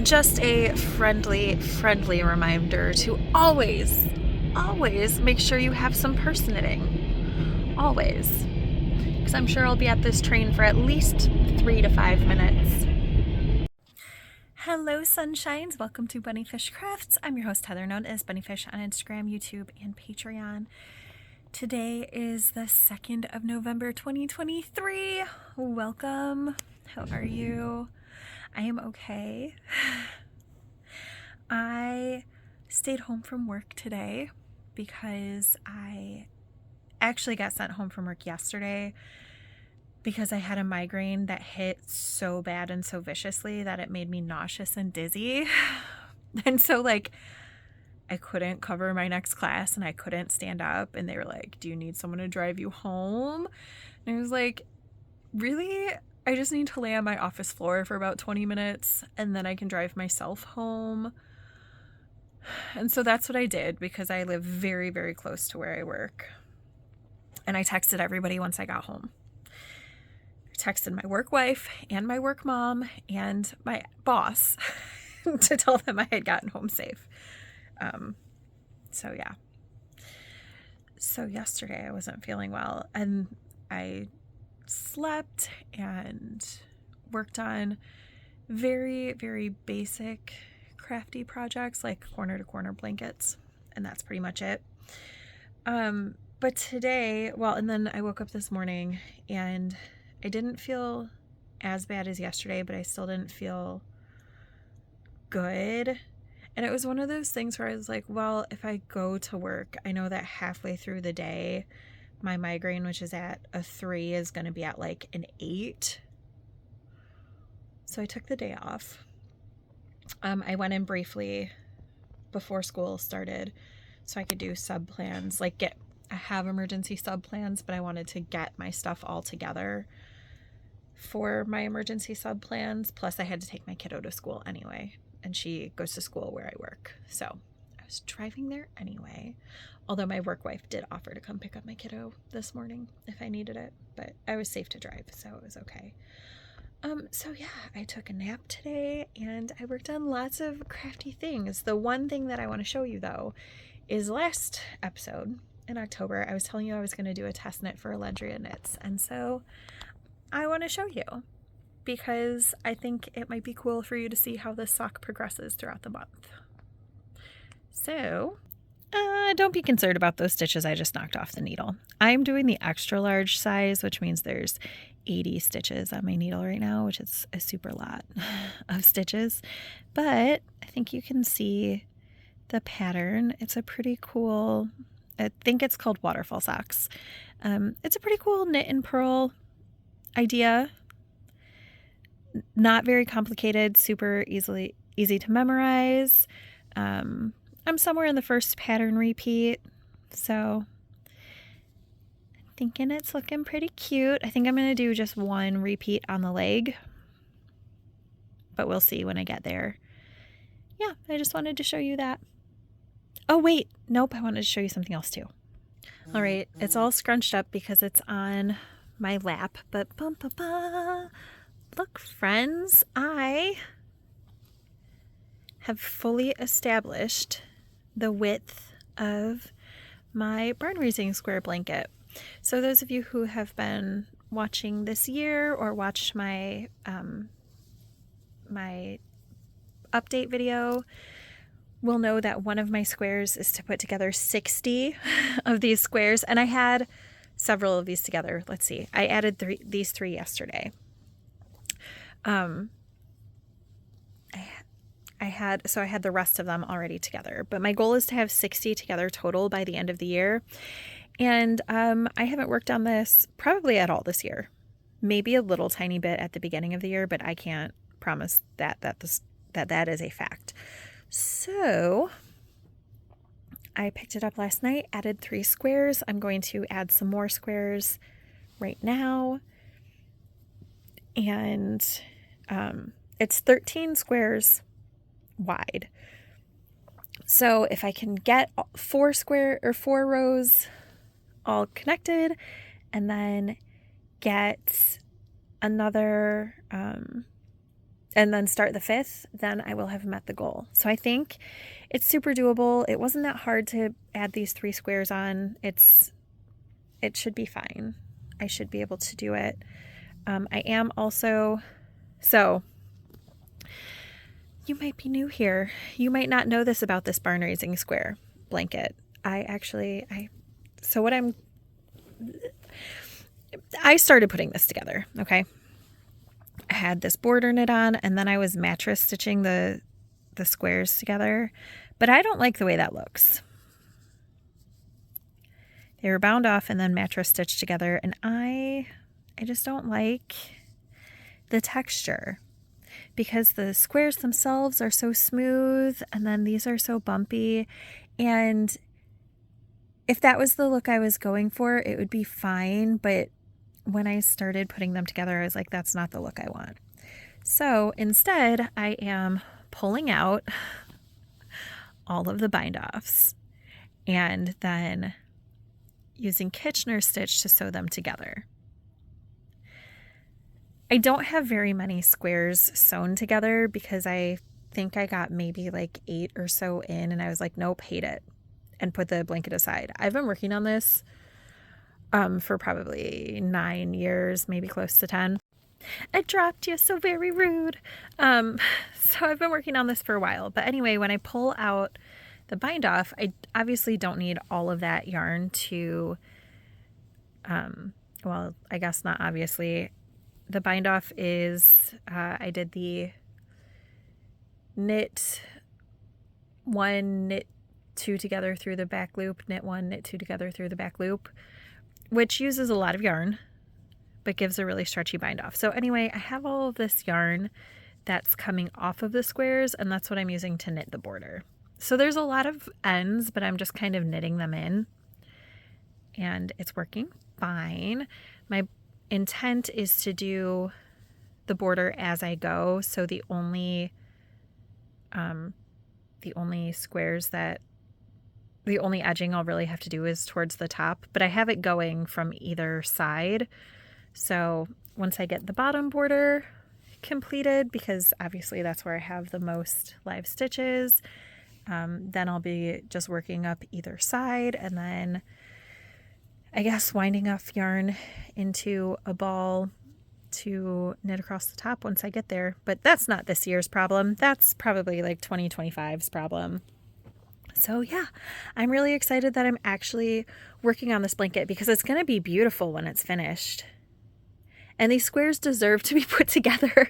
just a friendly reminder to always make sure you have some person knitting. Always. Because I'm sure I'll be at this train for at least 3 to 5 minutes. Hello, sunshines. Welcome to BunniPhish Crafts. I'm your host, Heather, known as BunniPhish on Instagram, YouTube, and Patreon. Today is the 2nd of November, 2023. Welcome. How are you? I am okay. I stayed home from work today because I actually got sent home from work yesterday because I had a migraine that hit so bad and so viciously that it made me nauseous and dizzy. And so I couldn't cover my next class and I couldn't stand up, and they were like, "Do you need someone to drive you home?" And I was like, "Really? I just need to lay on my office floor for about 20 minutes and then I can drive myself home." And so that's what I did because I live very, very close to where I work. And I texted everybody once I got home. I texted my work wife and my work mom and my boss to tell them I had gotten home safe. So yeah. So yesterday I wasn't feeling well and I slept and worked on very, very basic crafty projects like corner to corner blankets, and that's pretty much it. But today, and then I woke up this morning and I didn't feel as bad as yesterday, but I still didn't feel good. And it was one of those things where I was like, well, if I go to work, I know that halfway through the day, my migraine, which is at a 3, is going to be at like an 8. So I took the day off. I went in briefly before school started so I could do sub plans, I have emergency sub plans, but I wanted to get my stuff all together for my emergency sub plans. Plus I had to take my kiddo to school anyway, and she goes to school where I work. So I was driving there anyway, although my work wife did offer to come pick up my kiddo this morning if I needed it, but I was safe to drive, so it was okay. So yeah, I took a nap today and I worked on lots of crafty things. The one thing that I want to show you though is last episode in October, I was telling you I was going to do a test knit for Alendria Knits. And so I want to show you because I think it might be cool for you to see how this sock progresses throughout the month. So don't be concerned about those stitches I just knocked off the needle. I'm doing the extra large size, which means there's 80 stitches on my needle right now, which is a super lot of stitches. But I think you can see the pattern. It's a pretty cool, I think it's called waterfall socks. It's a pretty cool knit and purl idea. Not very complicated, super easy to memorize. I'm somewhere in the first pattern repeat, so I'm thinking it's looking pretty cute. I think I'm going to do just one repeat on the leg, but we'll see when I get there. Yeah, I just wanted to show you that. Oh wait, nope, I wanted to show you something else too. All right, it's all scrunched up because it's on my lap, but look, friends, I have fully established the width of my barn raising square blanket. So those of you who have been watching this year or watched my my update video will know that one of my squares is to put together 60 of these squares, and I had several of these together. Let's see, I added these 3 yesterday. I had the rest of them already together, but my goal is to have 60 together total by the end of the year. And I haven't worked on this probably at all this year. Maybe a little tiny bit at the beginning of the year, but I can't promise that is a fact. So I picked it up last night, added 3 squares. I'm going to add some more squares right now. And it's 13 squares wide. So if I can get 4 rows all connected and then get another and then start the 5th, then I will have met the goal. So I think it's super doable. It wasn't that hard to add these 3 squares on. It should be fine. I should be able to do it. I am also, so you might be new here. You might not know this about this barn raising square blanket. I started putting this together, okay? I had this border knit on, and then I was mattress stitching the squares together, but I don't like the way that looks. They were bound off and then mattress stitched together, and I just don't like the texture because the squares themselves are so smooth, and then these are so bumpy, and if that was the look I was going for, it would be fine, but when I started putting them together, I was like, that's not the look I want. So instead, I am pulling out all of the bind-offs and then using Kitchener stitch to sew them together. I don't have very many squares sewn together because I think I got maybe like 8 or so in, and I was like, nope, hate it, and put the blanket aside. I've been working on this for probably 9 years, maybe close to 10. I dropped you, so very rude. So I've been working on this for a while. But anyway, when I pull out the bind off, I obviously don't need all of that yarn to, well, I guess not obviously. The bind off is, I did the knit 1, knit 2 together through the back loop, knit 1, knit 2 together through the back loop, which uses a lot of yarn, but gives a really stretchy bind off. So anyway, I have all of this yarn that's coming off of the squares, and that's what I'm using to knit the border. So there's a lot of ends, but I'm just kind of knitting them in, and it's working fine. My intent is to do the border as I go, so the only edging I'll really have to do is towards the top, but I have it going from either side. So once I get the bottom border completed, because obviously that's where I have the most live stitches, then I'll be just working up either side, and then I guess winding up yarn into a ball to knit across the top once I get there. But that's not this year's problem. That's probably like 2025's problem. So yeah, I'm really excited that I'm actually working on this blanket because it's going to be beautiful when it's finished. And these squares deserve to be put together.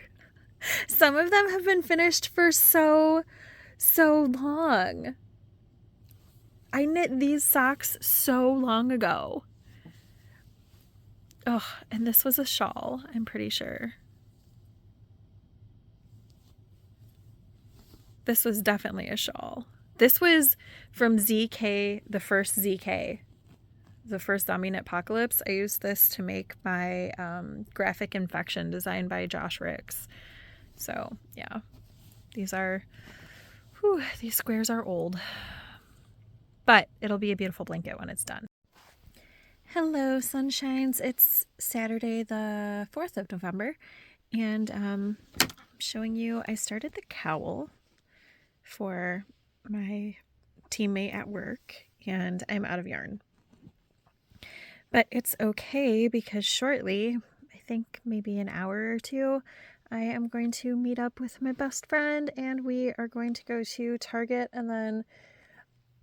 Some of them have been finished for so long. I knit these socks so long ago. Oh, and this was a shawl, I'm pretty sure. This was definitely a shawl. This was from ZK, the first ZK, the first Zombie Knit Apocalypse. I used this to make my graphic infection designed by Josh Ricks. So yeah, these squares are old, but it'll be a beautiful blanket when it's done. Hello, sunshines. It's Saturday, the 4th of November, and I'm showing you I started the cowl for my teammate at work, and I'm out of yarn. But it's okay because shortly, I think maybe an hour or two, I am going to meet up with my best friend, and we are going to go to Target, and then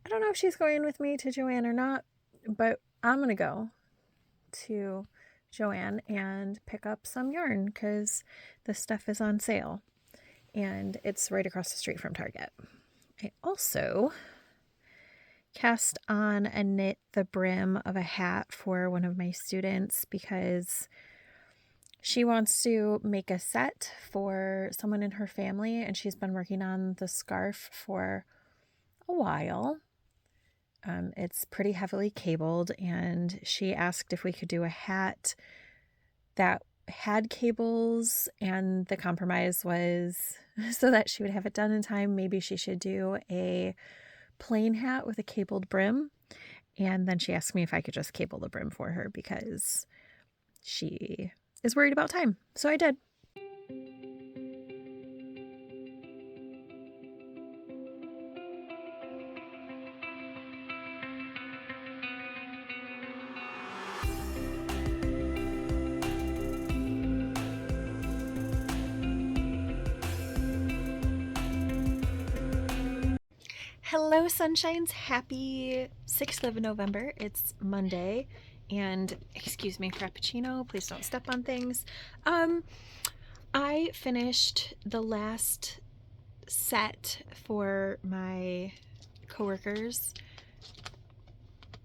I don't know if she's going with me to Joann or not, but I'm going to go to Joann and pick up some yarn because this stuff is on sale, and it's right across the street from Target. I also cast on and knit the brim of a hat for one of my students because she wants to make a set for someone in her family, and she's been working on the scarf for a while. It's pretty heavily cabled, and she asked if we could do a hat that had cables, and the compromise was so that she would have it done in time, maybe she should do a plain hat with a cabled brim. And then she asked me if I could just cable the brim for her because she is worried about time. So I did. Hello, sunshines. Happy 6th of November. It's Monday. And excuse me, Frappuccino, please don't step on things. I finished the last set for my coworkers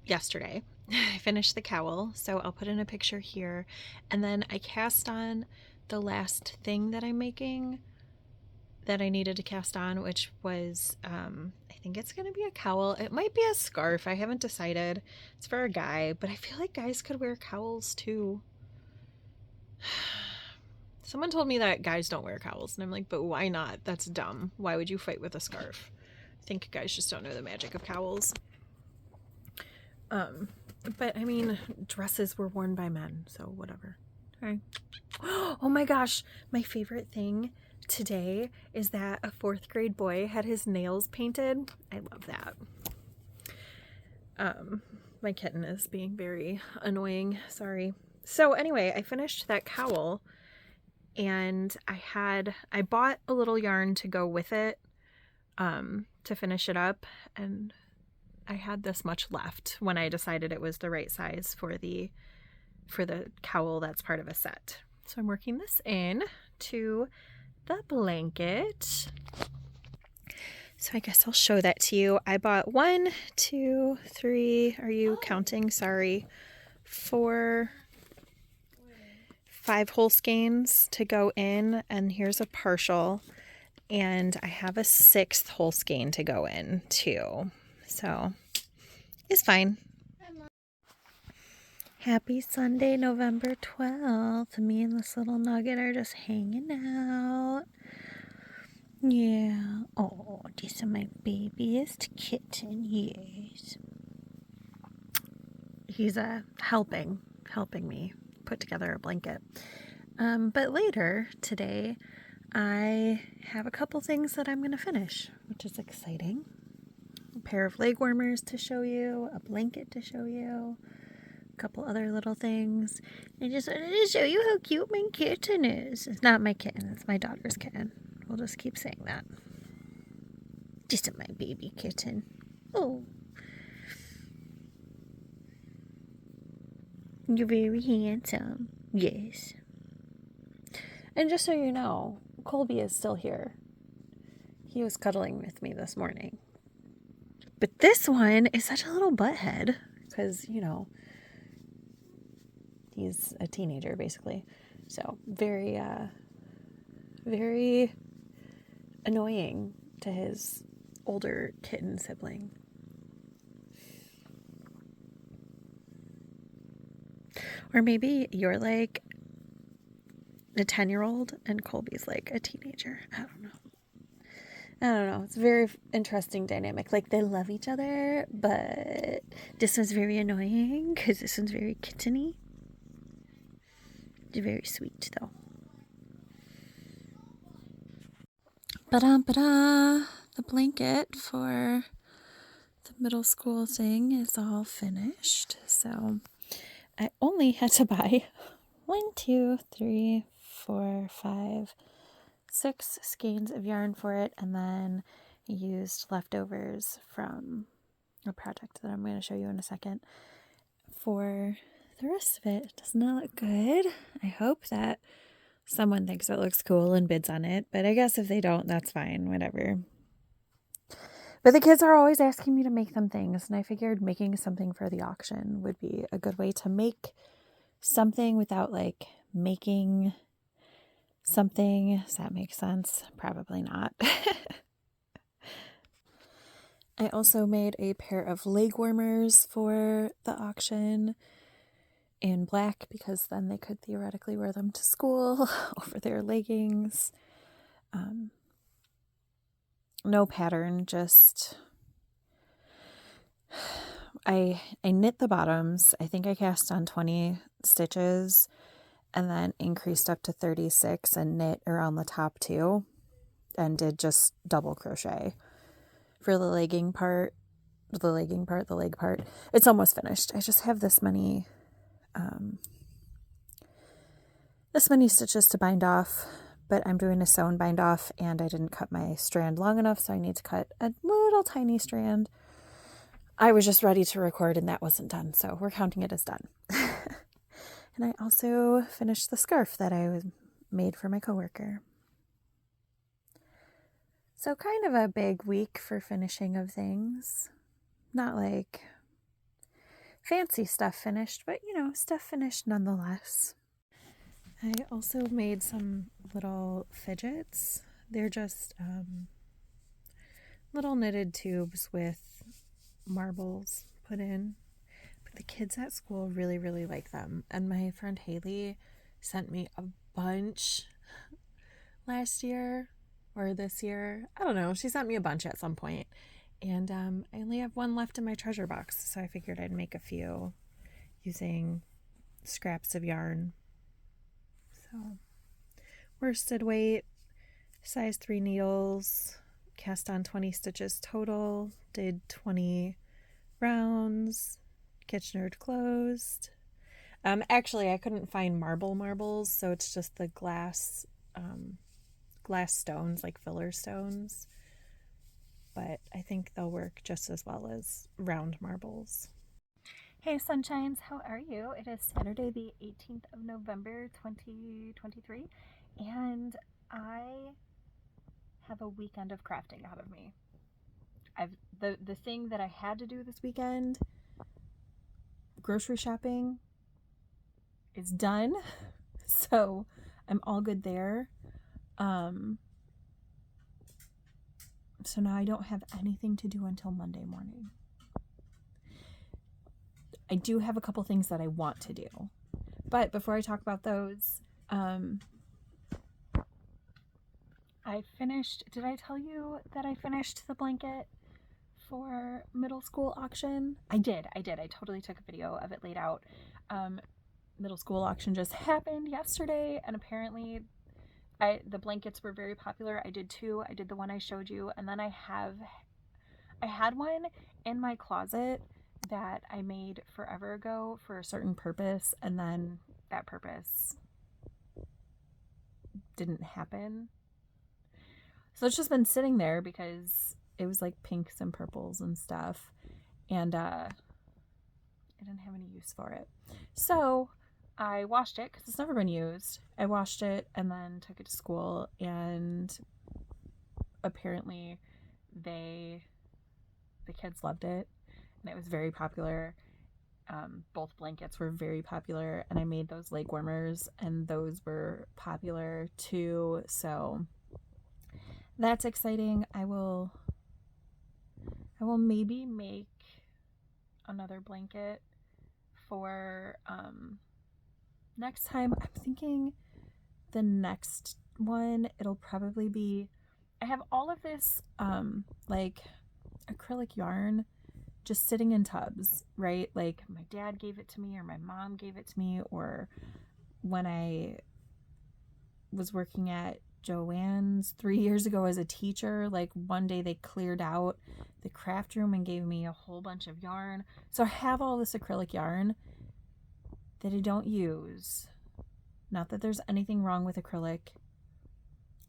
yesterday. I finished the cowl, so I'll put in a picture here. And then I cast on the last thing that I'm making that I needed to cast on, which was, I think it's going to be a cowl. It might be a scarf. I haven't decided. It's for a guy, but I feel like guys could wear cowls too. Someone told me that guys don't wear cowls, and I'm like, but why not? That's dumb. Why would you fight with a scarf? I think guys just don't know the magic of cowls. But I mean, dresses were worn by men, so whatever. Okay. Oh my gosh, my favorite thing today is that a 4th grade boy had his nails painted. I love that. My kitten is being very annoying. Sorry. So anyway, I finished that cowl, and I bought a little yarn to go with it, to finish it up, and I had this much left when I decided it was the right size for the cowl that's part of a set. So I'm working this in to the blanket. So I guess I'll show that to you. I bought 1, 2, 3, are you counting? Sorry. 4, 5 whole skeins to go in, and here's a partial. And I have a 6th whole skein to go in too. So it's fine. Happy Sunday, November 12th. Me and this little nugget are just hanging out. Yeah. Oh, this is my babyest kitten. Yes. He's helping me put together a blanket. But later today, I have a couple things that I'm going to finish, which is exciting. A pair of leg warmers to show you, a blanket to show you, a couple other little things. I just wanted to show you how cute my kitten is. It's not my kitten, it's my daughter's kitten. We'll just keep saying that. Just my baby kitten. Oh. You're very handsome. Yes. And just so you know, Colby is still here. He was cuddling with me this morning. But this one is such a little butthead because, he's a teenager basically. So very, very annoying to his older kitten sibling. Or maybe you're like a 10-year-old and Colby's like a teenager. I don't know. It's a very interesting dynamic. Like, they love each other, but this one's very annoying because this one's very kitteny. They're very sweet, though. Ba-da-ba-da! The blanket for the middle school thing is all finished. So I only had to buy 1, 2, 3, 4, 5, 6 skeins of yarn for it, and then I used leftovers from a project that I'm going to show you in a second for the rest of it. Doesn't it look good? I hope that someone thinks it looks cool and bids on it, but I guess if they don't, that's fine, whatever. But the kids are always asking me to make them things, and I figured making something for the auction would be a good way to make something without like making something. Does that make sense? Probably not. I also made a pair of leg warmers for the auction in black because then they could theoretically wear them to school over their leggings. No pattern, just I knit the bottoms. I think I cast on 20 stitches and then increased up to 36 and knit around the top too, and did just double crochet for the leg part. It's almost finished. I just have this many stitches to bind off, but I'm doing a sew and bind off, and I didn't cut my strand long enough, so I need to cut a little little tiny strand. I was just ready to record and that wasn't done, so we're counting it as done. And I also finished the scarf that I made for my coworker. So kind of a big week for finishing of things. Not like fancy stuff finished, but stuff finished nonetheless. I also made some little fidgets. They're just little knitted tubes with marbles put in. But the kids at school really, really like them. And my friend Haley sent me a bunch last year or this year. I don't know. She sent me a bunch at some point. And I only have one left in my treasure box. So I figured I'd make a few using scraps of yarn. So worsted weight, size 3 needles, cast on 20 stitches total, did 20 rounds, Kitchener closed. Actually, I couldn't find marbles, so it's just the glass stones, like filler stones. But I think they'll work just as well as round marbles. Hey sunshines, how are you? It is Saturday the 18th of November 2023 and I have a weekend of crafting ahead of me. The thing that I had to do this weekend, grocery shopping, is done. So I'm all good there. So now I don't have anything to do until Monday morning. I do have a couple things that I want to do. But before I talk about those, did I tell you that I finished the blanket for middle school auction? I did. I totally took a video of it laid out. Middle school auction just happened yesterday, and apparently the blankets were very popular. I did 2. I did the one I showed you, and then I had one in my closet that I made forever ago for a certain purpose, and then that purpose didn't happen. So it's just been sitting there because it was like pinks and purples and stuff, and I didn't have any use for it. So I washed it because it's never been used. I washed it and then took it to school, and apparently the kids loved it, and it was very popular. Both blankets were very popular, and I made those leg warmers, and those were popular too. So that's exciting. I will maybe make another blanket for next time. I'm thinking the next one, it'll probably be, I have all of this like acrylic yarn just sitting in tubs, right? Like my dad gave it to me, or my mom gave it to me, or when I was working at Joanne's 3 years ago as a teacher, like one day they cleared out the craft room and gave me a whole bunch of yarn. So I have all this acrylic yarn that I don't use. Not that there's anything wrong with acrylic.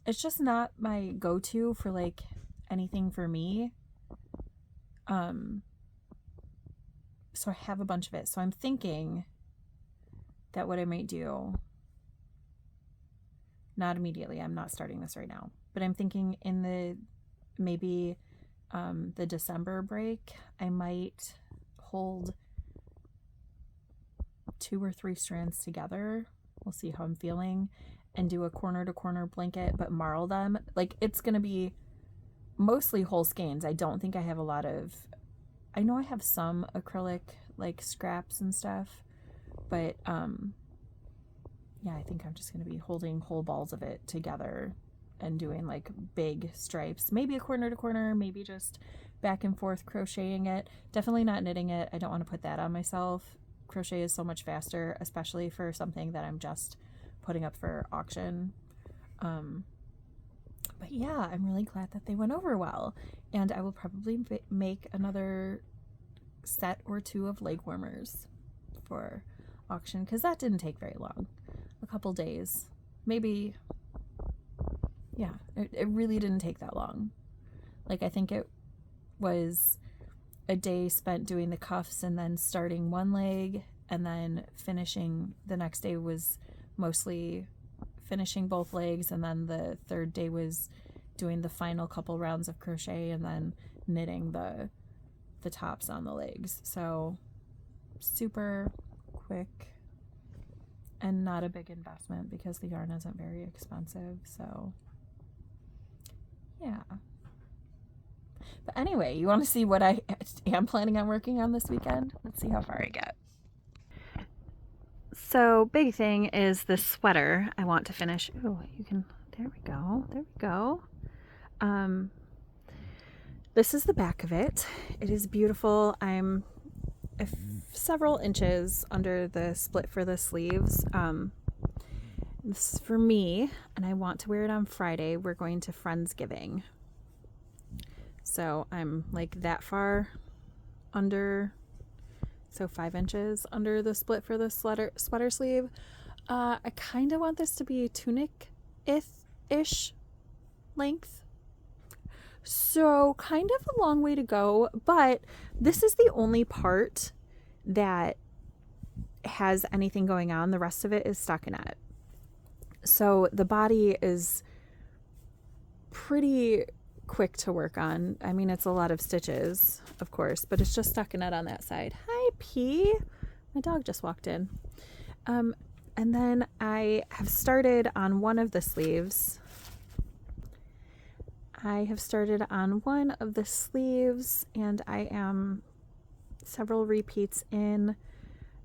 It's just not my go-to for like anything for me. So I have a bunch of it. So I'm thinking that what I might do, not immediately, I'm not starting this right now, but I'm thinking in the December break, I might hold 2 or 3 strands together. We'll see how I'm feeling, and do a corner to corner blanket, but marl them. Like it's going to be mostly whole skeins. I don't think I have a lot of, I know I have some acrylic like scraps and stuff, but yeah, I think I'm just going to be holding whole balls of it together and doing like big stripes, maybe a corner to corner, maybe just back and forth crocheting it. Definitely not knitting it. I don't want to put that on myself. Crochet is so much faster, especially for something that I'm just putting up for auction. But yeah, I'm really glad that they went over well, and I will probably make another set or 2 of leg warmers for auction, because that didn't take very long, a couple days, maybe. Yeah, it really didn't take that long. Like I think was a day spent doing the cuffs and then starting one leg, and then finishing the next day was mostly finishing both legs, and then the third day was doing the final couple rounds of crochet and then knitting the tops on the legs. So super quick and not a big investment because the yarn isn't very expensive. So yeah. But anyway, you want to see what I am planning on working on this weekend? Let's see how far I get. So big thing is this sweater I want to finish. Oh, you can, there we go. There we go. This is the back of it. It is beautiful. I'm several inches under the split for the sleeves. This is for me, and I want to wear it on Friday. We're going to Friendsgiving. So I'm like that far under, so 5 inches under the split for the sweater sleeve. I kind of want this to be tunic-ish length. So kind of a long way to go, but this is the only part that has anything going on. The rest of it is stockinette. So the body is pretty quick to work on. I mean, it's a lot of stitches, of course, but it's just stockinette on that side. Hi, P. My dog just walked in. And then I have started on one of the sleeves. I have started on one of the sleeves, and I am several repeats in,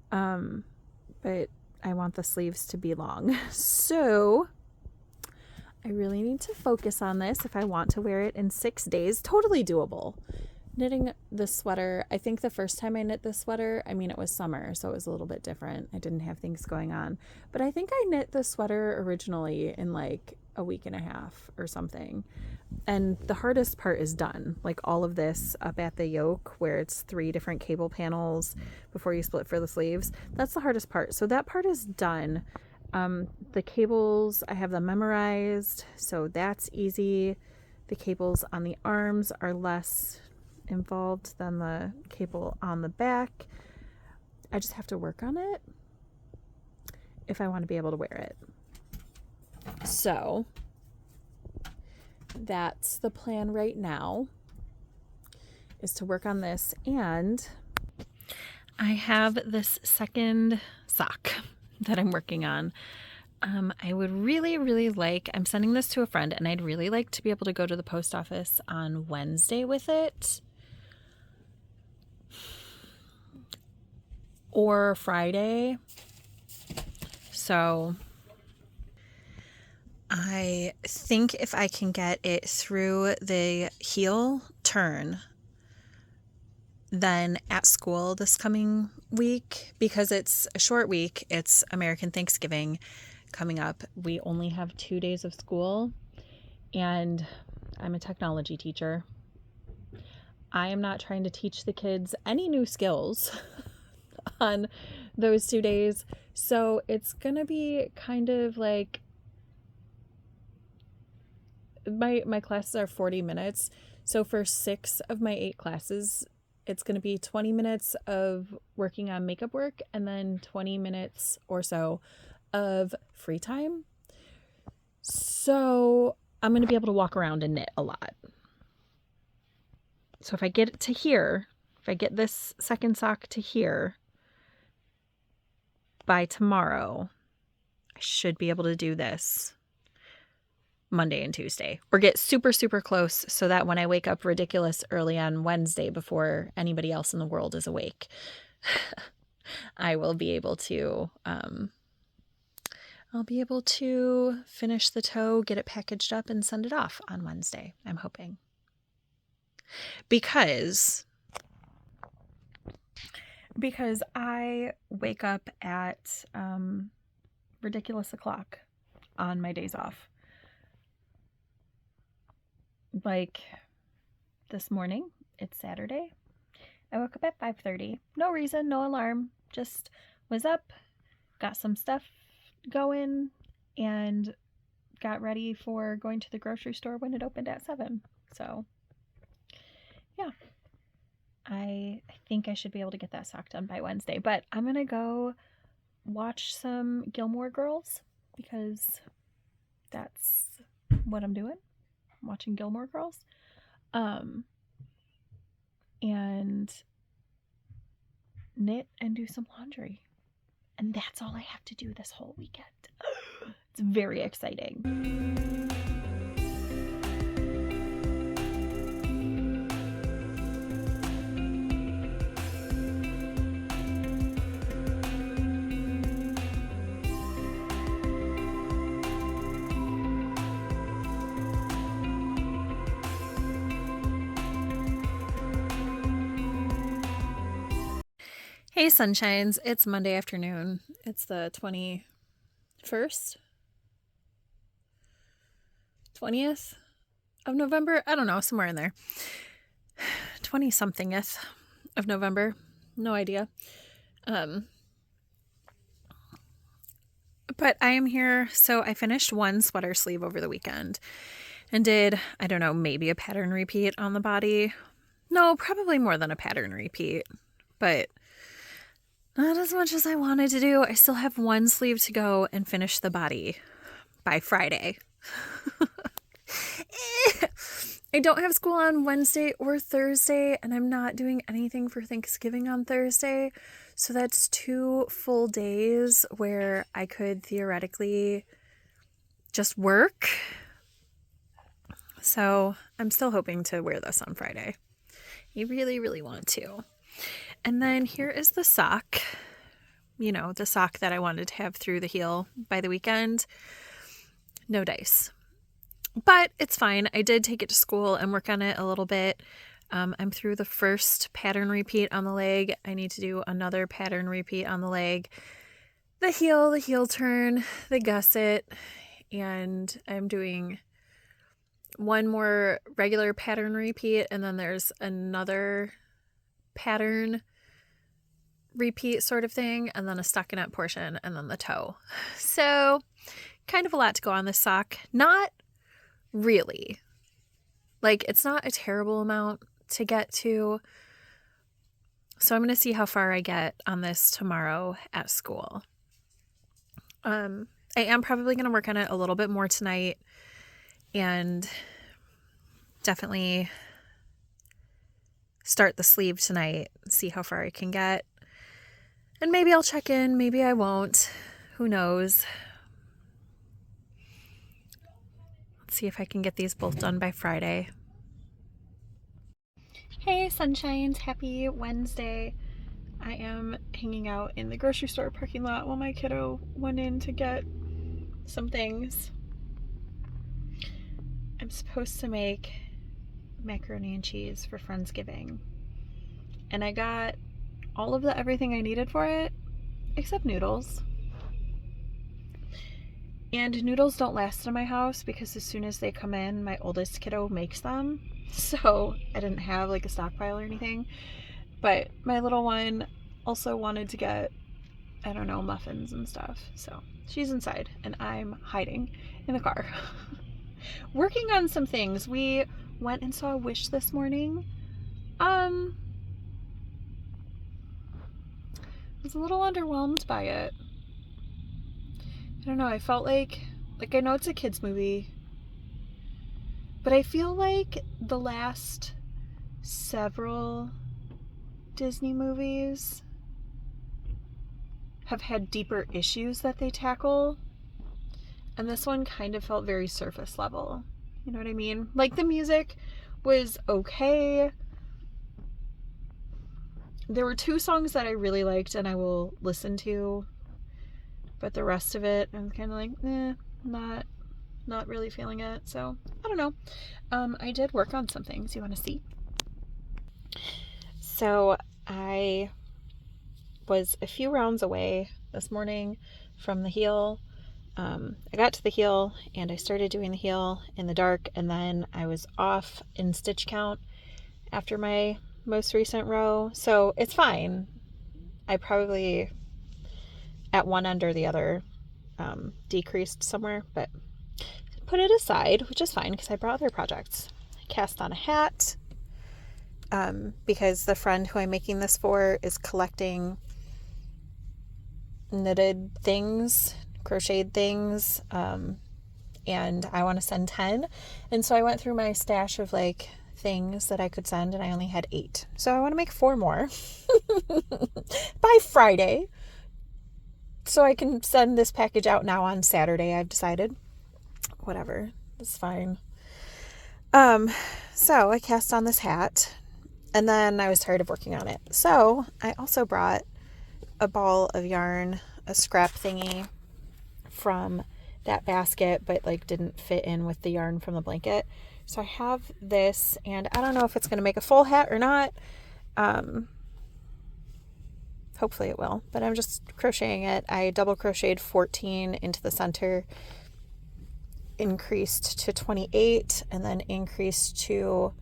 but I want the sleeves to be long. So I really need to focus on this if I want to wear it in 6 days. Totally doable. Knitting the sweater, I think the first time I knit this sweater, I mean, it was summer, so it was a little bit different. I didn't have things going on. But I think I knit the sweater originally in like a week and a half or something. And the hardest part is done. Like all of this up at the yoke where it's 3 different cable panels before you split for the sleeves. That's the hardest part. So that part is done. The cables, I have them memorized, so that's easy. The cables on the arms are less involved than the cable on the back. I just have to work on it if I want to be able to wear it. So that's the plan right now, is to work on this. And I have this second sock that I'm working on. I would really like, I'm sending this to a friend, and I'd really like to be able to go to the post office on Wednesday with it, or Friday. So I think if I can get it through the heel turn, then at school this coming week, because it's a short week, it's American Thanksgiving coming up. We only have 2 days of school, and I'm a technology teacher. I am not trying to teach the kids any new skills on those 2 days. So it's going to be kind of like, my classes are 40 minutes. So for 6 of my 8 classes, it's going to be 20 minutes of working on makeup work and then 20 minutes or so of free time. So I'm going to be able to walk around and knit a lot. So if I get it to here, if I get this second sock to here by tomorrow, I should be able to do this Monday and Tuesday, or get super close, so that when I wake up ridiculous early on Wednesday before anybody else in the world is awake, I will be able to I'll be able to finish the toe, get it packaged up, and send it off on Wednesday, I'm hoping. Because I wake up at ridiculous o'clock on my days off. Like this morning, it's Saturday. I woke up at 5:30. No reason, no alarm. Just was up, got some stuff going, and got ready for going to the grocery store when it opened at 7. So, yeah, I think I should be able to get that sock done by Wednesday. But I'm going to go watch some Gilmore Girls because that's what I'm doing. I'm watching Gilmore Girls. And knit and do some laundry. And that's all I have to do this whole weekend. It's very exciting. Hey sunshines, it's Monday afternoon. It's the 21st? 20th of November? I don't know, somewhere in there. 20-somethingth of November. No idea. But I am here, so I finished one sweater sleeve over the weekend and did, I don't know, maybe a pattern repeat on the body. No, probably more than a pattern repeat, but not as much as I wanted to do. I still have one sleeve to go and finish the body by Friday. I don't have school on Wednesday or Thursday, and I'm not doing anything for Thanksgiving on Thursday. So that's 2 full days where I could theoretically just work. So I'm still hoping to wear this on Friday. I really, really want to. And then here is the sock, you know, the sock that I wanted to have through the heel by the weekend. No dice. But it's fine. I did take it to school and work on it a little bit. I'm through the first pattern repeat on the leg. I need to do another pattern repeat on the leg. The heel turn, the gusset, and I'm doing one more regular pattern repeat, and then there's another pattern repeat sort of thing, and then a stockinette portion, and then the toe. So kind of a lot to go on this sock. Not really. Like, it's not a terrible amount to get to. So I'm going to see how far I get on this tomorrow at school. I am probably going to work on it a little bit more tonight and definitely start the sleeve tonight, see how far I can get. And maybe I'll check in, maybe I won't. Who knows? Let's see if I can get these both done by Friday. Hey sunshines, happy Wednesday. I am hanging out in the grocery store parking lot while my kiddo went in to get some things. I'm supposed to make macaroni and cheese for Friendsgiving. And I got all of the everything I needed for it, except noodles. And noodles don't last in my house because as soon as they come in, my oldest kiddo makes them. So I didn't have like a stockpile or anything. But my little one also wanted to get, I don't know, muffins and stuff. So she's inside and I'm hiding in the car. Working on some things. We went and saw Wish this morning. I was a little underwhelmed by it. I don't know, I felt like I know it's a kids movie, but I feel like the last several Disney movies have had deeper issues that they tackle, and this one kind of felt very surface level. You know what I mean? Like, the music was okay. There were 2 songs that I really liked and I will listen to, but the rest of it, I'm kind of like, not really feeling it. So, I don't know. I did work on some things. You want to see? So, I was a few rounds away this morning from the heel. I got to the heel and I started doing the heel in the dark, and then I was off in stitch count after my most recent row. So, it's fine. I probably at one end or the other decreased somewhere, but put it aside, which is fine because I brought other projects. I cast on a hat. because the friend who I'm making this for is collecting knitted things, crocheted things, and I want to send 10. And so I went through my stash of like things that I could send, and I only had 8. So I want to make 4 more by Friday, so I can send this package out now on Saturday. I've decided. Whatever, it's fine. So I cast on this hat, and then I was tired of working on it. So I also brought a ball of yarn, a scrap thingy from that basket, but like didn't fit in with the yarn from the blanket. So I have this, and I don't know if it's going to make a full hat or not. Hopefully it will, but I'm just crocheting it. I double crocheted 14 into the center, increased to 28, and then increased to,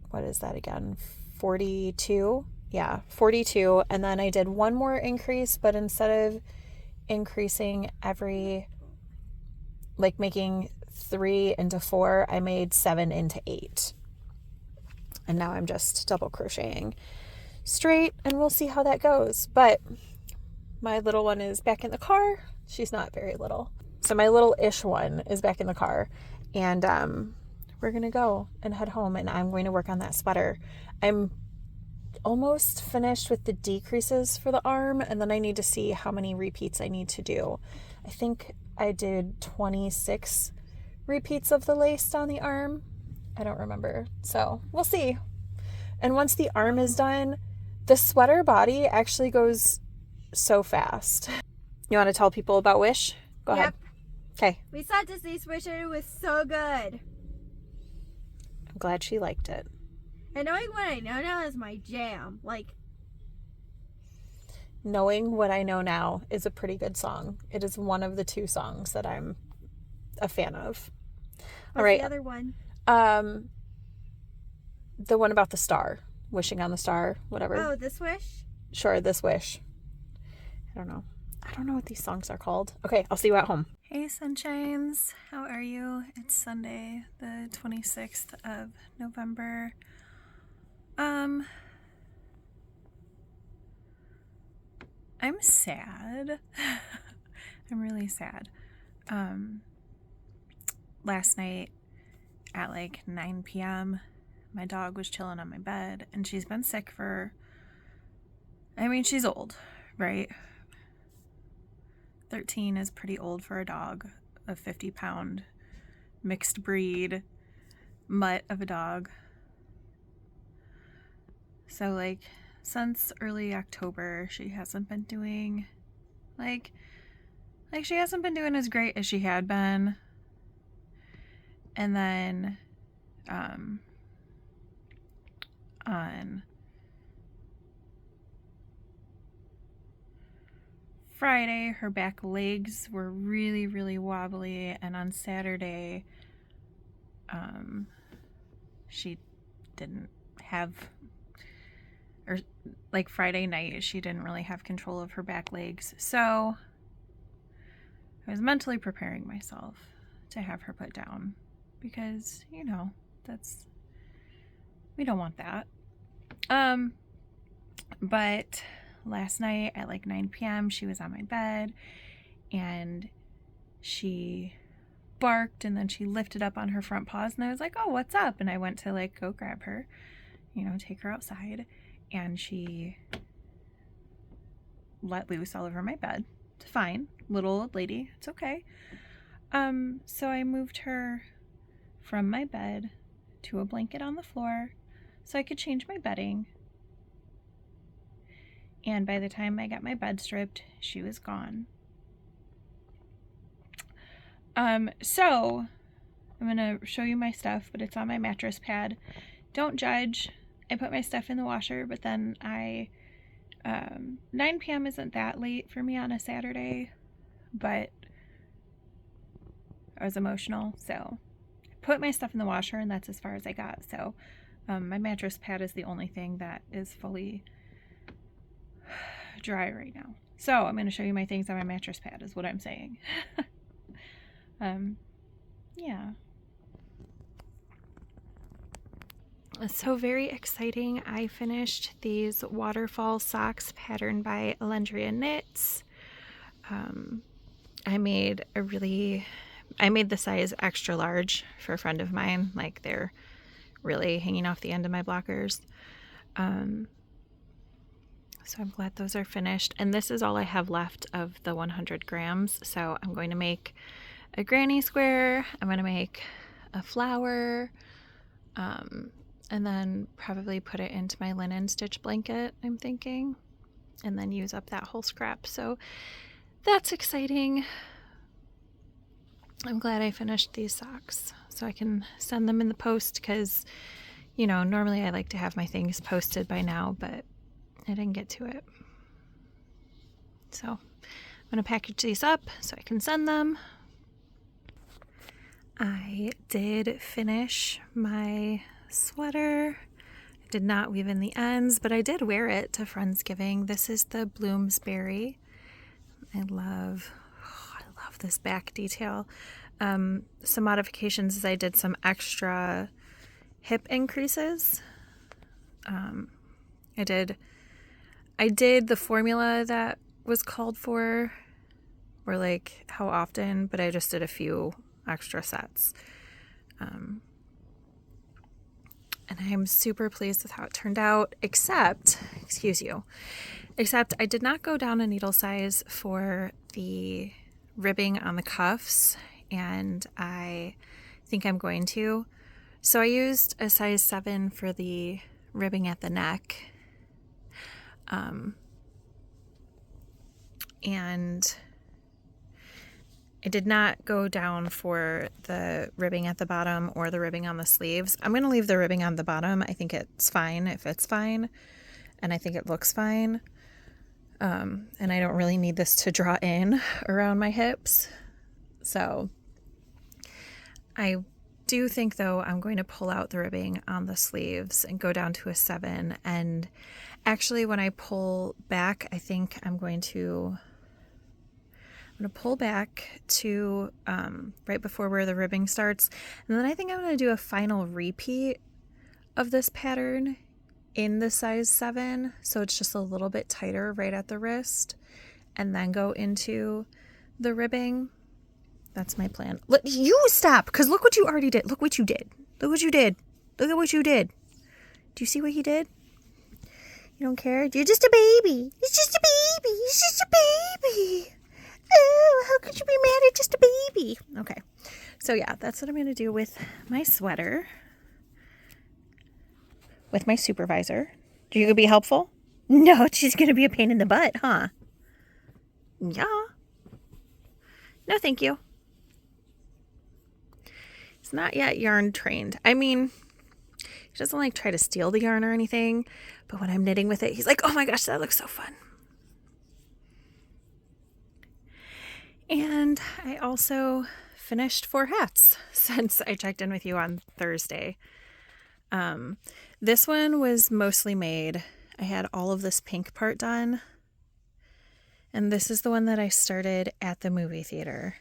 what is that again? 42. Yeah, 42. And then I did one more increase, but instead of increasing every, like making 3 into 4, I made 7 into 8. And now I'm just double crocheting straight, and we'll see how that goes. But my little one is back in the car. She's not very little. So my little-ish one is back in the car, and we're going to go and head home, and I'm going to work on that sweater. I'm almost finished with the decreases for the arm, and then I need to see how many repeats I need to do. I think I did 26 repeats of the lace on the arm. I don't remember. So we'll see. And once the arm is done, the sweater body actually goes so fast. You want to tell people about Wish? Go ahead. Okay. We saw Disney's Wish and it was so good. I'm glad she liked it. And knowing what I know now is my jam. Like, Knowing What I Know Now is a pretty good song. It is one of the 2 songs that I'm a fan of. what's All right. the other one? The one about the star. Wishing on the star, whatever. Oh, This Wish? Sure, This Wish. I don't know what these songs are called. Okay, I'll see you at home. Hey, sunshines. How are you? It's Sunday, the 26th of November. I'm sad. I'm really sad. Last night at like 9 p.m., my dog was chilling on my bed, and she's been sick for, she's old, right? 13 is pretty old for a dog, a 50-pound mixed breed mutt of a dog. So like since early October, she hasn't been doing she hasn't been doing as great as she had been. And then on Friday, her back legs were really, really wobbly, and on Saturday, she didn't have, or like Friday night, she didn't really have control of her back legs. So I was mentally preparing myself to have her put down because, we don't want that. But last night at like 9 p.m., she was on my bed and she barked, and then she lifted up on her front paws, and I was like, oh, what's up? And I went to like go grab her, take her outside, and she let loose all over my bed. It's fine, little old lady, it's okay. So I moved her from my bed to a blanket on the floor so I could change my bedding. And by the time I got my bed stripped, she was gone. So I'm going to show you my stuff, but it's on my mattress pad. Don't judge. I put my stuff in the washer, but then 9 p.m. isn't that late for me on a Saturday, but I was emotional, so I put my stuff in the washer, and that's as far as I got. So my mattress pad is the only thing that is fully dry right now. So I'm going to show you my things on my mattress pad is what I'm saying. Yeah. So very exciting. I finished these waterfall socks patterned by Alendria Knits. I made the size extra large for a friend of mine. Like, they're really hanging off the end of my blockers. So I'm glad those are finished. And this is all I have left of the 100 grams. So I'm going to make a granny square. I'm going to make a flower. And then probably put it into my linen stitch blanket, I'm thinking. And then use up that whole scrap. So that's exciting. I'm glad I finished these socks so I can send them in the post because, you know, normally I like to have my things posted by now, but I didn't get to it. So I'm going to package these up so I can send them. I did finish my sweater. I did not weave in the ends, but I did wear it to Friendsgiving. This is the Bloomsbury. I love this back detail. Some modifications is I did some extra hip increases. I did the formula that was called for, or like how often, but I just did a few extra sets. And I'm super pleased with how it turned out, except I did not go down a needle size for the ribbing on the cuffs, and I think I'm going to. So I used a size 7 for the ribbing at the neck. And I did not go down for the ribbing at the bottom or the ribbing on the sleeves. I'm going to leave the ribbing on the bottom. I think it's fine if it's fine, and I think it looks fine. And I don't really need this to draw in around my hips. So I do think, though, I'm going to pull out the ribbing on the sleeves and go down to a 7. And actually, when I pull back, I think I'm going to pull back to right before where the ribbing starts. And then I think I'm going to do a final repeat of this pattern in the size 7. So it's just a little bit tighter right at the wrist, and then go into the ribbing. That's my plan. Look, you stop, because look what you already did. Look what you did. Look what you did. Look at what you did. Do you see what he did? You don't care? You're just a baby. It's just a baby. It's just a baby. Oh, how could you be mad at just a baby? Okay. So yeah, that's what I'm going to do with my sweater. With my supervisor. Are you going to be helpful? No, she's going to be a pain in the butt, huh? Yeah. No, thank you. He's not yet yarn trained. I mean, he doesn't like try to steal the yarn or anything, but when I'm knitting with it, he's like, oh my gosh, that looks so fun. And I also finished 4 hats since I checked in with you on Thursday. This one was mostly made. I had all of this pink part done. And this is the one that I started at the movie theater.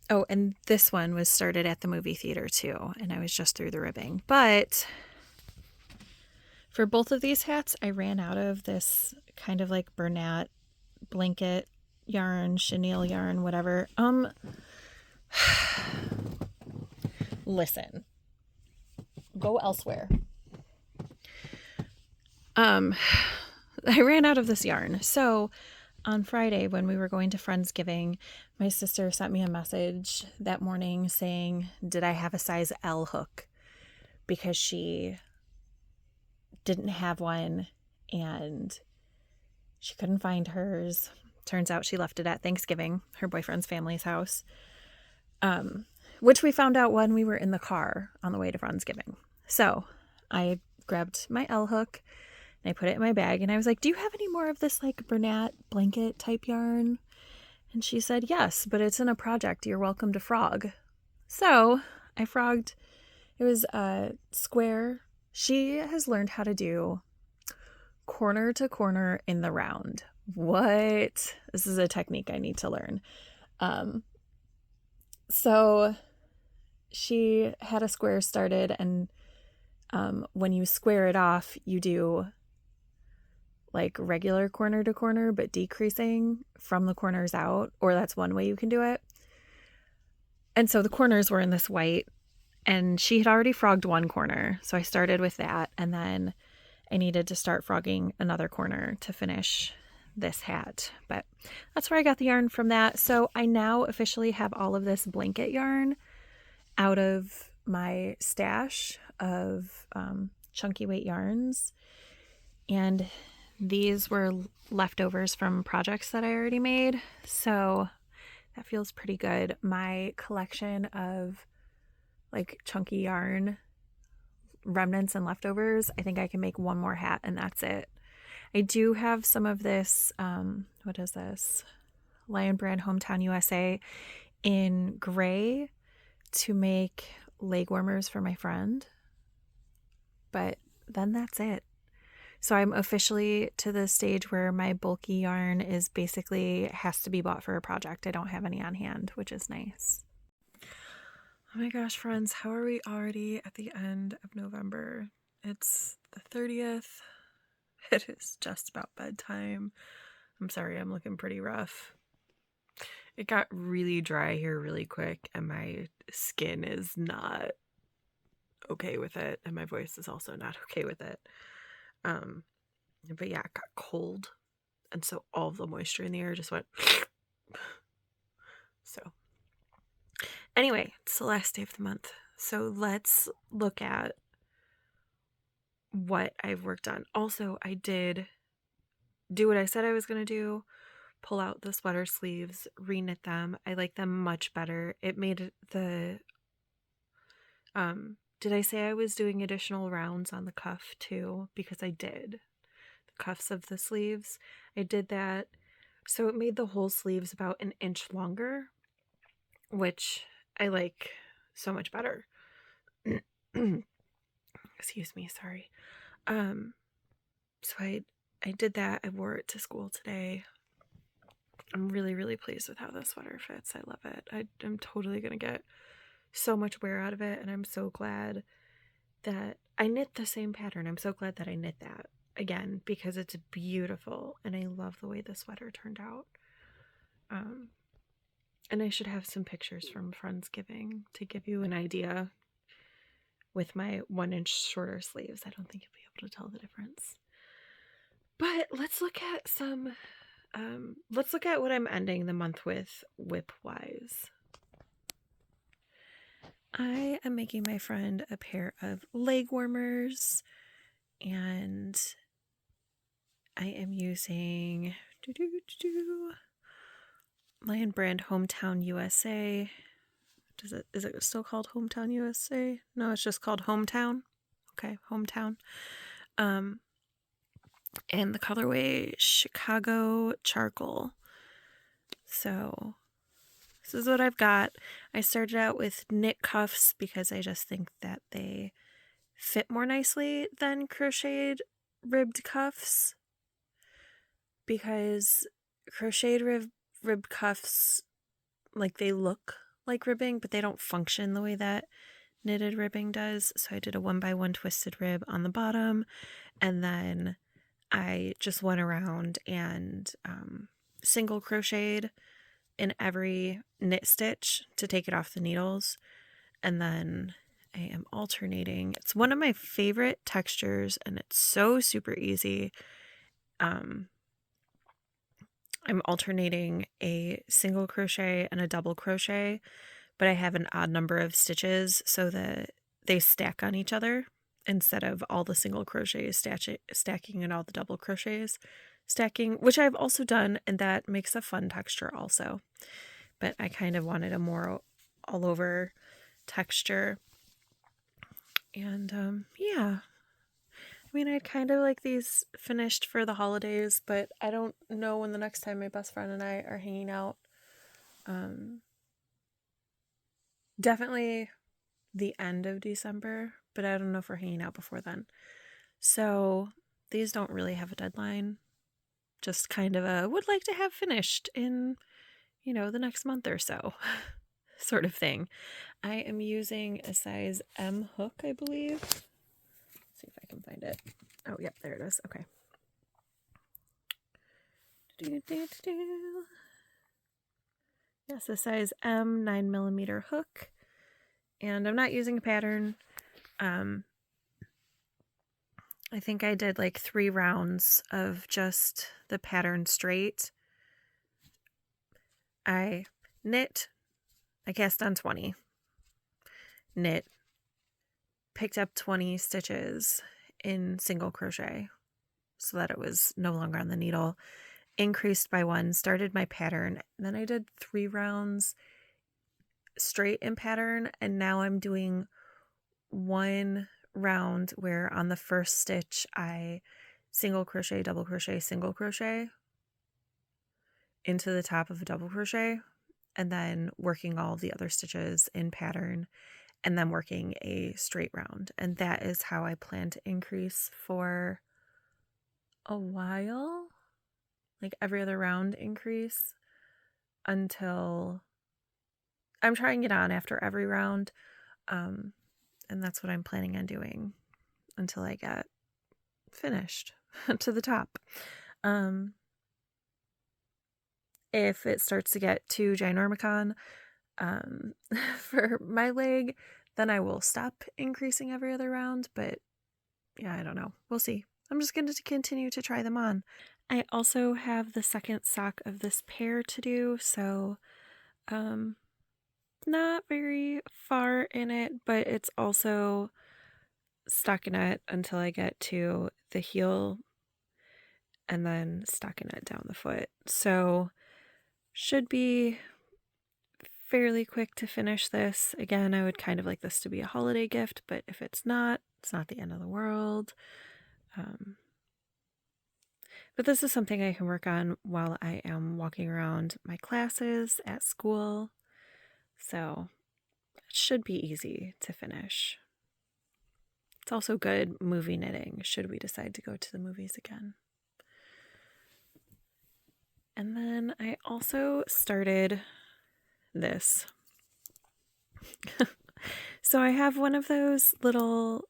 Oh, and this one was started at the movie theater too, and I was just through the ribbing. But for both of these hats, I ran out of this kind of like Bernat blanket yarn, chenille yarn, whatever. Listen. Go elsewhere. I ran out of this yarn. So on Friday, when we were going to Friendsgiving, my sister sent me a message that morning saying, did I have a size L hook? Because she didn't have one and she couldn't find hers. Turns out she left it at Thanksgiving, her boyfriend's family's house, which we found out when we were in the car on the way to Friendsgiving. So I grabbed my L hook and I put it in my bag, and I was like, do you have any more of this like Bernat blanket type yarn? And she said, yes, but it's in a project. You're welcome to frog. So I frogged. It was a square. She has learned how to do corner to corner in the round. What? This is a technique I need to learn. So she had a square started, and when you square it off, you do like regular corner to corner, but decreasing from the corners out, or that's one way you can do it. And so the corners were in this white, and she had already frogged one corner. So I started with that, and then I needed to start frogging another corner to finish this hat. But that's where I got the yarn from that. So I now officially have all of this blanket yarn out of my stash of chunky weight yarns. And these were leftovers from projects that I already made. So that feels pretty good. My collection of like chunky yarn remnants and leftovers, I think I can make one more hat and that's it. I do have some of this, what is this? Lion Brand Hometown USA in gray to make leg warmers for my friend. But then that's it. So I'm officially to the stage where my bulky yarn is basically has to be bought for a project. I don't have any on hand, which is nice. Oh my gosh, friends, how are we already at the end of November? It's the 30th. It is just about bedtime. I'm sorry, I'm looking pretty rough. It got really dry here really quick, and my skin is not okay with it, and my voice is also not okay with it. But yeah, it got cold, and so all of the moisture in the air just went. So anyway, it's the last day of the month, so let's look at what I've worked on. Also, I did do what I said I was going to do, pull out the sweater sleeves, reknit them. I like them much better. It made the did I say I was doing additional rounds on the cuff too? Because I did. The cuffs of the sleeves, I did that. So it made the whole sleeves about an inch longer, which I like so much better. Excuse me, sorry. So I did that. I wore it to school today. I'm really, really pleased with how the sweater fits. I love it. I'm totally going to get so much wear out of it, and I'm so glad that I knit the same pattern. I'm so glad that I knit that again because it's beautiful, and I love the way the sweater turned out. And I should have some pictures from Friendsgiving to give you an idea with my 1 inch shorter sleeves. I don't think you'll be able to tell the difference. But let's look at some, let's look at what I'm ending the month with whip-wise. I am making my friend a pair of leg warmers, and I am using Lion Brand Hometown USA. Is it still called Hometown USA? No, it's just called Hometown. Okay, Hometown. And the colorway Chicago Charcoal. So this is what I've got. I started out with knit cuffs because I just think that they fit more nicely than crocheted ribbed cuffs. Because crocheted ribbed cuffs, like, they look like ribbing, but they don't function the way that knitted ribbing does. So I did a 1x1 twisted rib on the bottom, and then I just went around and single crocheted in every knit stitch to take it off the needles, and then I am alternating. It's one of my favorite textures, and it's so super easy. I'm alternating a single crochet and a double crochet, but I have an odd number of stitches so that they stack on each other instead of all the single crochets stacking and all the double crochets stacking, which I've also done, and that makes a fun texture also. But I kind of wanted a more all over texture. And yeah. I mean, I'd kind of like these finished for the holidays, but I don't know when the next time my best friend and I are hanging out. Definitely the end of December, but I don't know if we're hanging out before then. So these don't really have a deadline. Just kind of a would like to have finished in, the next month or so. sort of thing. I am using a size M hook, I believe. Let's see if I can find it. Oh, yep, there it is. Okay. Yes, a size M 9mm hook. And I'm not using a pattern. I think I did like 3 rounds of just the pattern straight. I knit, I cast on 20, knit, picked up 20 stitches in single crochet so that it was no longer on the needle, increased by 1, started my pattern, then I did 3 rounds straight in pattern, and now I'm doing 1 round where on the first stitch I single crochet, double crochet, single crochet into the top of a double crochet, and then working all the other stitches in pattern, and then working a straight round. And that is how I plan to increase for a while, like every other round increase, until I'm trying it on after every round. And that's what I'm planning on doing until I get finished to the top. If it starts to get too ginormicon for my leg, then I will stop increasing every other round. But yeah, I don't know. We'll see. I'm just going to continue to try them on. I also have the second sock of this pair to do, so not very far in it, but it's also stockinette until I get to the heel, and then stockinette down the foot. So should be fairly quick to finish this. Again, I would kind of like this to be a holiday gift, but if it's not the end of the world. But this is something I can work on while I am walking around my classes at school. So it should be easy to finish. It's also good movie knitting should we decide to go to the movies again. And then I also started this. So I have one of those little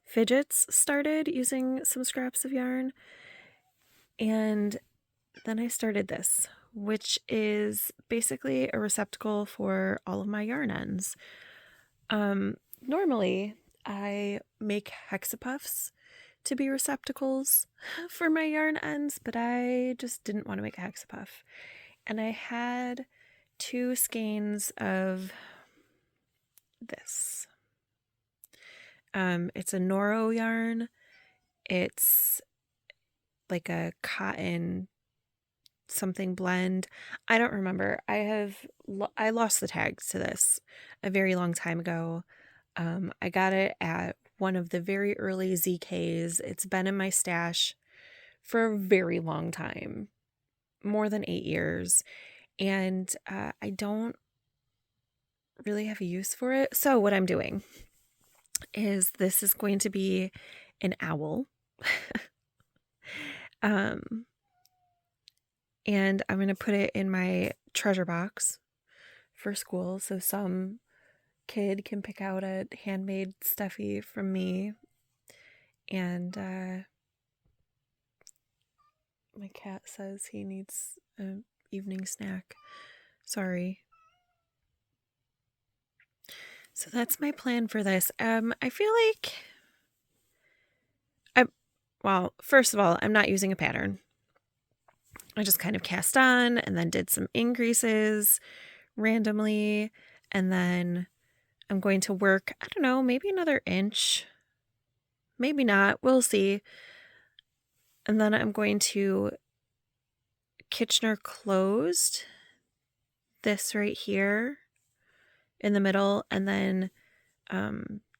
fidgets started using some scraps of yarn. And then I started this, which is basically a receptacle for all of my yarn ends. Normally, I make hexapuffs to be receptacles for my yarn ends, but I just didn't want to make a hexapuff. And I had 2 skeins of this. It's a Noro yarn. It's like a cotton something blend. I don't remember. I lost the tags to this a very long time ago. I got it at one of the very early ZKs. It's been in my stash for a very long time, more than 8 years, and I don't really have a use for it. So what I'm doing is this is going to be an owl. And I'm going to put it in my treasure box for school so some kid can pick out a handmade stuffy from me. And my cat says he needs an evening snack. Sorry. So that's my plan for this. I feel like well, first of all, I'm not using a pattern. I just kind of cast on and then did some increases randomly, and then I'm going to work, I don't know, maybe another inch, maybe not, we'll see. And then I'm going to Kitchener closed this right here in the middle, and then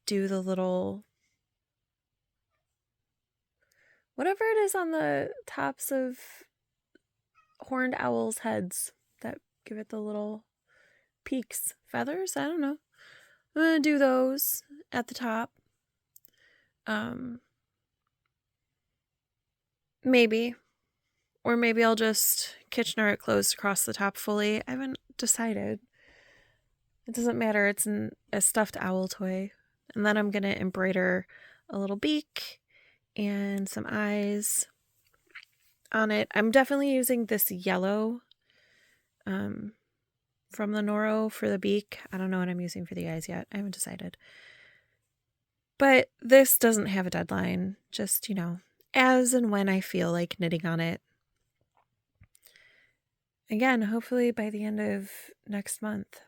do the little whatever it is on the tops of horned owls' heads that give it the little peaks, feathers, I don't know. I'm going to do those at the top. Maybe. Or maybe I'll just Kitchener it closed across the top fully. I haven't decided. It doesn't matter. It's a stuffed owl toy. And then I'm going to embroider a little beak and some eyes on it. I'm definitely using this yellow from the Noro for the beak. I don't know what I'm using for the eyes yet. I haven't decided. But this doesn't have a deadline. Just, as and when I feel like knitting on it. Again, hopefully by the end of next month.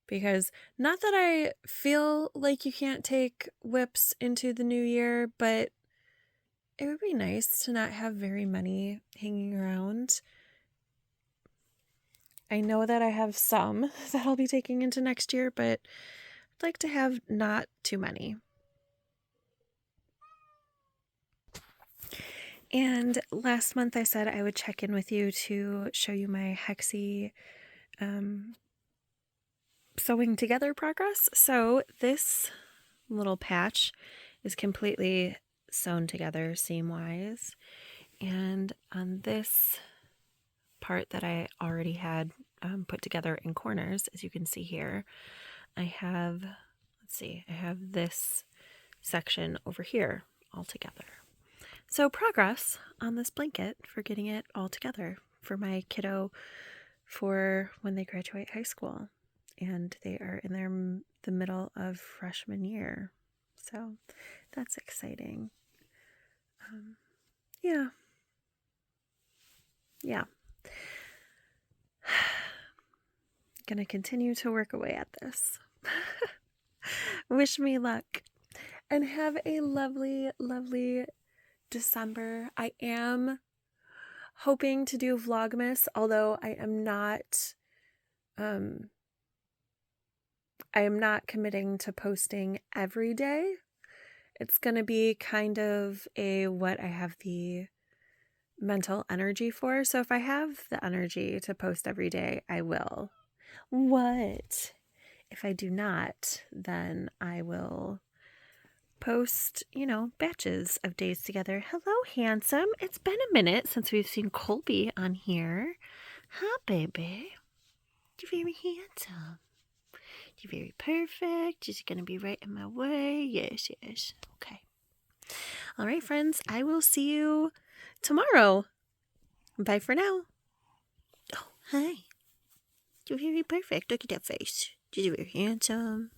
Because not that I feel like you can't take whips into the new year, but it would be nice to not have very many hanging around. I know that I have some that I'll be taking into next year, but I'd like to have not too many. And last month I said I would check in with you to show you my Hexie sewing together progress. So this little patch is completely sewn together seam-wise. And on this part that I already had put together in corners, as you can see here, I have, I have this section over here all together. So progress on this blanket for getting it all together for my kiddo for when they graduate high school. And they are in the middle of freshman year. So that's exciting. Yeah. Gonna continue to work away at this. Wish me luck. And have a lovely, lovely December. I am hoping to do Vlogmas, although I am not committing to posting every day. It's going to be kind of what I have the mental energy for. So if I have the energy to post every day, I will. What? If I do not, then I will post, batches of days together. Hello, handsome. It's been a minute since we've seen Colby on here. Huh, baby? You're very handsome. You're very perfect. You're going to be right in my way. Yes. Okay. All right, friends. I will see you tomorrow. Bye for now. Oh, hi. You're very perfect. Look at that face. You're very handsome.